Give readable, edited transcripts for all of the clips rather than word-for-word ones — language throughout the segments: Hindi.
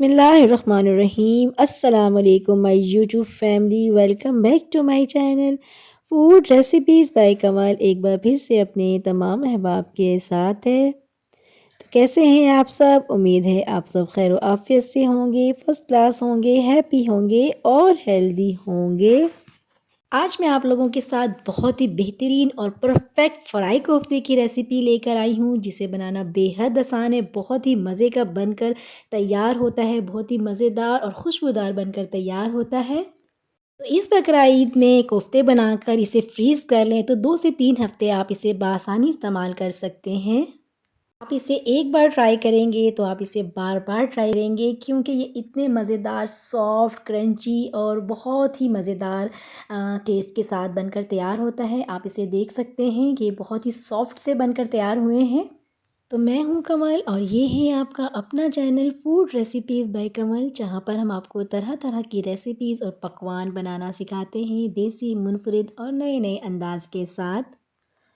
बिस्मिल्लाहिर्रहमानिर्रहीम। अस्सलाम वालेकुम my YouTube family, welcome back to my channel food recipes by Kamal. एक बार फिर से अपने तमाम अहबाब के साथ है। तो कैसे हैं आप सब? उम्मीद है आप सब खैर आफियत से होंगे, फर्स्ट क्लास होंगे, हैप्पी होंगे और हेल्दी होंगे। आज मैं आप लोगों के साथ बहुत ही बेहतरीन और परफेक्ट फ्राई कोफ्ते की रेसिपी लेकर आई हूँ, जिसे बनाना बेहद आसान है। बहुत ही मज़े का बनकर तैयार होता है, बहुत ही मज़ेदार और खुशबूदार बनकर तैयार होता है। तो इस बकरा ईद में कोफ्ते बनाकर इसे फ्रीज़ कर लें तो 2 से 3 हफ्ते आप इसे बआसानी इस्तेमाल कर सकते हैं। आप इसे एक बार ट्राई करेंगे तो आप इसे बार बार ट्राई करेंगे, क्योंकि ये इतने मज़ेदार, सॉफ्ट, क्रंची और बहुत ही मज़ेदार टेस्ट के साथ बनकर तैयार होता है। आप इसे देख सकते हैं कि ये बहुत ही सॉफ्ट से बनकर तैयार हुए हैं। तो मैं हूँ कमल और ये है आपका अपना चैनल फूड रेसिपीज़ बाय कमल, जहाँ पर हम आपको तरह तरह की रेसिपीज़ और पकवान बनाना सिखाते हैं, देसी, मुनफरिद और नए नए अंदाज के साथ।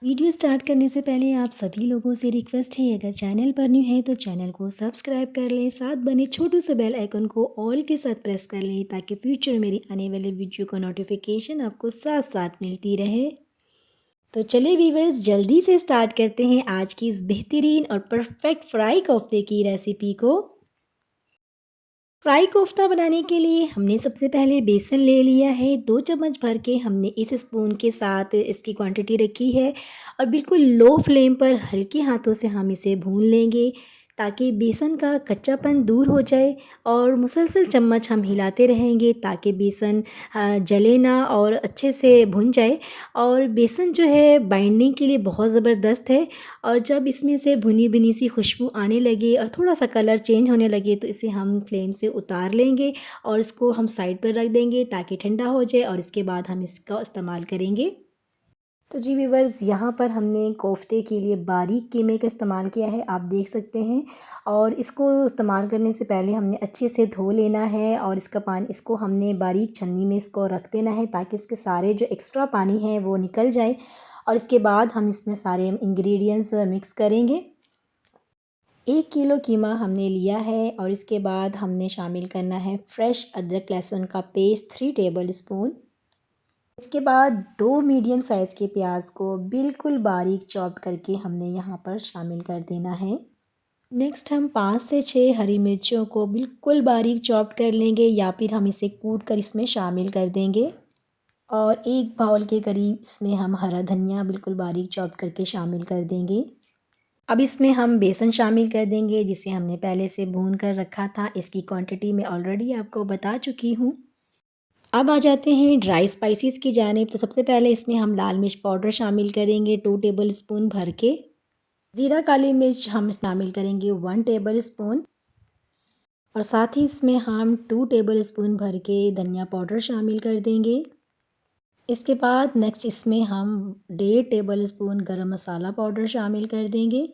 वीडियो स्टार्ट करने से पहले आप सभी लोगों से रिक्वेस्ट है, अगर चैनल पर न्यू है तो चैनल को सब्सक्राइब कर लें, साथ बने छोटू से बेल आइकन को ऑल के साथ प्रेस कर लें, ताकि फ्यूचर में मेरी आने वाले वीडियो का नोटिफिकेशन आपको साथ साथ मिलती रहे। तो चलिए वीवर्स, जल्दी से स्टार्ट करते हैं आज की इस बेहतरीन और परफेक्ट फ्राई कोफ्ते की रेसिपी को। फ्राई कोफ्ता बनाने के लिए हमने सबसे पहले बेसन ले लिया है, 2 चम्मच भर के हमने इस स्पून के साथ इसकी क्वांटिटी रखी है और बिल्कुल लो फ्लेम पर हल्के हाथों से हम इसे भून लेंगे, ताकि बेसन का कच्चापन दूर हो जाए। और मुसलसल चम्मच हम हिलाते रहेंगे ताकि बेसन जले ना और अच्छे से भुन जाए। और बेसन जो है बाइंडिंग के लिए बहुत ज़बरदस्त है, और जब इसमें से भुनी भुनी सी खुशबू आने लगे और थोड़ा सा कलर चेंज होने लगे तो इसे हम फ्लेम से उतार लेंगे और इसको हम साइड पर रख देंगे ताकि ठंडा हो जाए, और इसके बाद हम इसका इस्तेमाल करेंगे। तो जी व्यूवर्स, यहाँ पर हमने कोफ्ते के लिए बारीक कीमे का इस्तेमाल किया है, आप देख सकते हैं। और इसको इस्तेमाल करने से पहले हमने अच्छे से धो लेना है, और इसका पानी, इसको हमने बारीक छन्नी में इसको रख देना है ताकि इसके सारे जो एक्स्ट्रा पानी है वो निकल जाए। और इसके बाद हम इसमें सारे इंग्रेडिएंट्स मिक्स करेंगे। 1 किलो कीमा हमने लिया है, और इसके बाद हमने शामिल करना है फ्रेश अदरक लहसुन का पेस्ट 3 टेबल स्पून। इसके बाद 2 मीडियम साइज़ के प्याज को बिल्कुल बारीक चॉप करके हमने यहाँ पर शामिल कर देना है। नेक्स्ट हम 5 से 6 हरी मिर्चों को बिल्कुल बारीक चॉप कर लेंगे, या फिर हम इसे कूट कर इसमें शामिल कर देंगे। और 1 बाउल के करीब इसमें हम हरा धनिया बिल्कुल बारीक चॉप करके शामिल कर देंगे। अब इसमें हम बेसन शामिल कर देंगे, जिसे हमने पहले से भून कर रखा था। इसकी क्वांटिटी मैं ऑलरेडी आपको बता चुकी हूँ। अब आ जाते हैं ड्राई स्पाइसेस की जानिब। तो सबसे पहले इसमें हम लाल मिर्च पाउडर शामिल करेंगे 2 टेबल स्पून भर के। ज़ीरा काली मिर्च हम शामिल करेंगे 1 टेबल स्पून। और साथ ही इसमें हम 2 टेबल स्पून भर के धनिया पाउडर शामिल कर देंगे। इसके बाद नेक्स्ट इसमें हम 1.5 टेबल स्पून गरम मसाला पाउडर शामिल कर देंगे।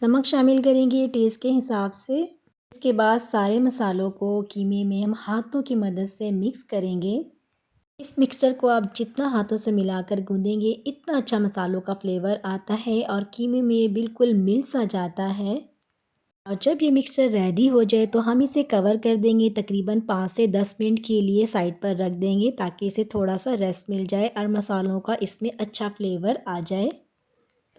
नमक शामिल करेंगे टेस्ट के हिसाब से। इसके बाद सारे मसालों को कीमे में हम हाथों की मदद से मिक्स करेंगे। इस मिक्सचर को आप जितना हाथों से मिलाकर गूंदेंगे, इतना अच्छा मसालों का फ्लेवर आता है और कीमे में बिल्कुल मिल सा जाता है। और जब ये मिक्सचर रेडी हो जाए तो हम इसे कवर कर देंगे, तकरीबन 5 से 10 मिनट के लिए साइड पर रख देंगे, ताकि इसे थोड़ा सा रेस्ट मिल जाए और मसालों का इसमें अच्छा फ्लेवर आ जाए।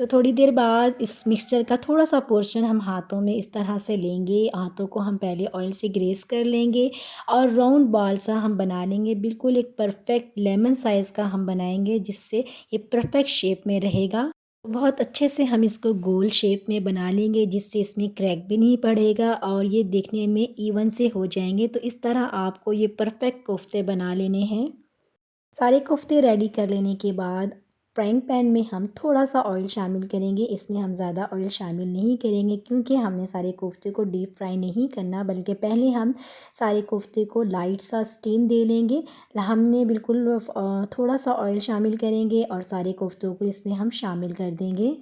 तो थोड़ी देर बाद इस मिक्सचर का थोड़ा सा पोर्शन हम हाथों में इस तरह से लेंगे। हाथों को हम पहले ऑयल से ग्रेस कर लेंगे और राउंड बॉल सा हम बना लेंगे। बिल्कुल एक परफेक्ट लेमन साइज़ का हम बनाएंगे, जिससे ये परफेक्ट शेप में रहेगा। बहुत अच्छे से हम इसको गोल शेप में बना लेंगे, जिससे इसमें क्रैक भी नहीं पड़ेगा और ये देखने में इवन से हो जाएंगे। तो इस तरह आपको ये परफेक्ट कोफ्ते बना लेने हैं। सारे कोफ्ते रेडी कर लेने के बाद फ्राइंग पैन में हम थोड़ा सा ऑयल शामिल करेंगे। इसमें हम ज़्यादा ऑयल शामिल नहीं करेंगे, क्योंकि हमने सारे कोफ्ते को डीप फ्राई नहीं करना, बल्कि पहले हम सारे कोफ्ते को लाइट सा स्टीम दे लेंगे। हमने बिल्कुल थोड़ा सा ऑयल शामिल करेंगे और सारे कोफ्तों को इसमें हम शामिल कर देंगे।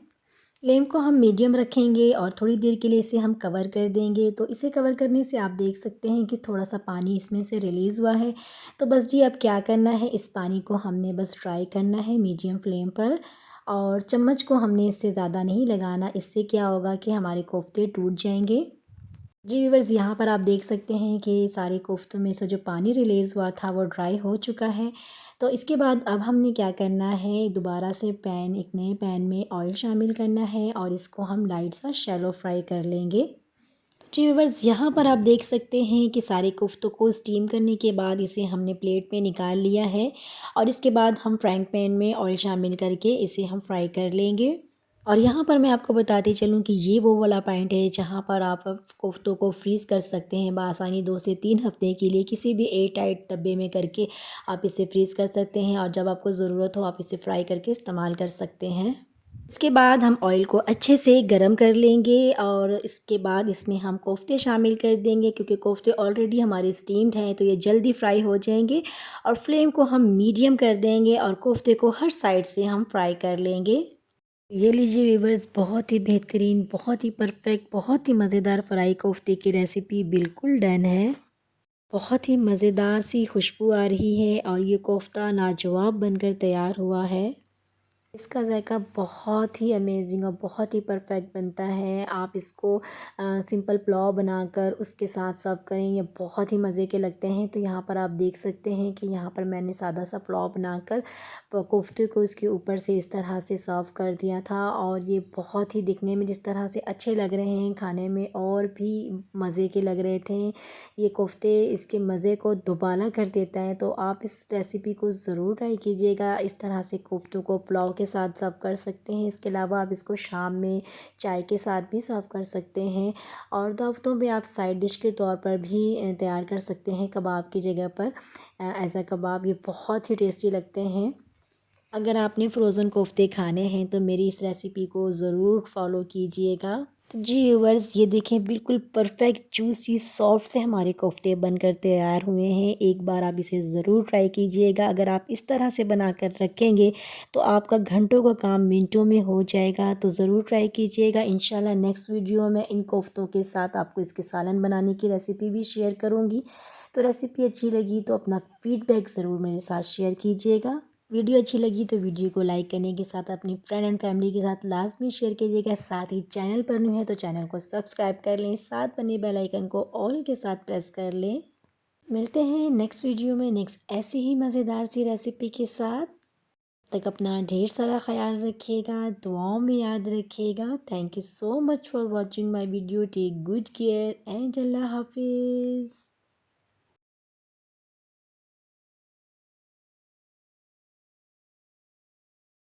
फ्लेम को हम मीडियम रखेंगे और थोड़ी देर के लिए इसे हम कवर कर देंगे। तो इसे कवर करने से आप देख सकते हैं कि थोड़ा सा पानी इसमें से रिलीज़ हुआ है। तो बस जी, अब क्या करना है, इस पानी को हमने बस फ्राई करना है मीडियम फ्लेम पर। और चम्मच को हमने इससे ज़्यादा नहीं लगाना, इससे क्या होगा कि हमारे कोफ्ते टूट जाएंगे। जी व्यूअर्स, यहाँ पर आप देख सकते हैं कि सारे कोफ्तों में से जो पानी रिलीज़ हुआ था वो ड्राई हो चुका है। तो इसके बाद अब हमने क्या करना है, दोबारा से एक नए पैन में ऑयल शामिल करना है और इसको हम लाइट सा शैलो फ्राई कर लेंगे। जी व्यूअर्स, यहाँ पर आप देख सकते हैं कि सारे कोफ्तों को स्टीम करने के बाद इसे हमने प्लेट में निकाल लिया है और इसके बाद हम फ्राइंग पैन में ऑयल शामिल करके इसे हम फ्राई कर लेंगे। और यहाँ पर मैं आपको बताती चलूँ कि ये वो वाला पॉइंट है जहाँ पर आप कोफ्तों को फ्रीज़ कर सकते हैं बआसानी 2 से 3 हफ़्ते के लिए, किसी भी एयर टाइट डब्बे में करके आप इसे फ्रीज़ कर सकते हैं और जब आपको ज़रूरत हो आप इसे फ्राई करके इस्तेमाल कर सकते हैं। इसके बाद हम ऑयल को अच्छे से गरम कर लेंगे और इसके बाद इसमें हम कोफ्ते शामिल कर देंगे, क्योंकि कोफ्ते ऑलरेडी हमारे स्टीम्ड हैं तो ये जल्दी फ्राई हो जाएंगे। और फ्लेम को हम मीडियम कर देंगे और कोफ्ते को हर साइड से हम फ्राई कर लेंगे। ये लीजिए व्यूवर्स, बहुत ही बेहतरीन, बहुत ही परफेक्ट, बहुत ही मज़ेदार फ्राई कोफ्ते की रेसिपी बिल्कुल डन है। बहुत ही मज़ेदार सी खुशबू आ रही है और ये कोफ्ता लाजवाब बनकर तैयार हुआ है। इसका ज़ायका बहुत ही अमेज़िंग और बहुत ही परफेक्ट बनता है। आप इसको सिंपल पुलाव बनाकर उसके साथ सर्व करें, ये बहुत ही मज़े के लगते हैं। तो यहाँ पर आप देख सकते हैं कि यहाँ पर मैंने सादा सा पुलाव बनाकर कोफ्ते को इसके ऊपर से इस तरह से सर्व कर दिया था और ये बहुत ही दिखने में जिस तरह से अच्छे लग रहे हैं, खाने में और भी मज़े के लग रहे थे। ये कोफ्ते इसके मज़े को दुबाला कर देता है। तो आप इस रेसिपी को ज़रूर ट्राई कीजिएगा। इस तरह से कोफ्तों को पुलाव के साथ सर्व कर सकते हैं। इसके अलावा आप इसको शाम में चाय के साथ भी सर्व कर सकते हैं और दावतों में आप साइड डिश के तौर पर भी तैयार कर सकते हैं कबाब की जगह पर एज़ अ कबाब। ये बहुत ही टेस्टी लगते हैं। अगर आपने फ्रोज़न कोफ्ते खाने हैं तो मेरी इस रेसिपी को ज़रूर फॉलो कीजिएगा। तो जी व्यूअर्स, ये देखें बिल्कुल परफेक्ट जूसी सॉफ्ट से हमारे कोफ्ते बनकर तैयार हुए हैं। एक बार आप इसे ज़रूर ट्राई कीजिएगा। अगर आप इस तरह से बनाकर रखेंगे तो आपका घंटों का काम मिनटों में हो जाएगा। तो ज़रूर ट्राई कीजिएगा। इंशाल्लाह नेक्स्ट वीडियो में इन कोफ्तों के साथ आपको इसके सालन बनाने की रेसिपी भी शेयर करूँगी। तो रेसिपी अच्छी लगी तो अपना फ़ीडबैक ज़रूर मेरे साथ शेयर कीजिएगा। वीडियो अच्छी लगी तो वीडियो को लाइक करने के साथ अपनी फ्रेंड एंड फैमिली के साथ लाजमी शेयर कीजिएगा। साथ ही चैनल पर न्यू है तो चैनल को सब्सक्राइब कर लें, साथ बने बेल आइकन को ऑल के साथ प्रेस कर लें। मिलते हैं नेक्स्ट वीडियो में नेक्स्ट ऐसी ही मज़ेदार सी रेसिपी के साथ। तक अपना ढेर सारा ख्याल रखिएगा, दुआओं में याद रखिएगा। Thank you so much for watching my video. Take good care and अल्लाह हाफिज़।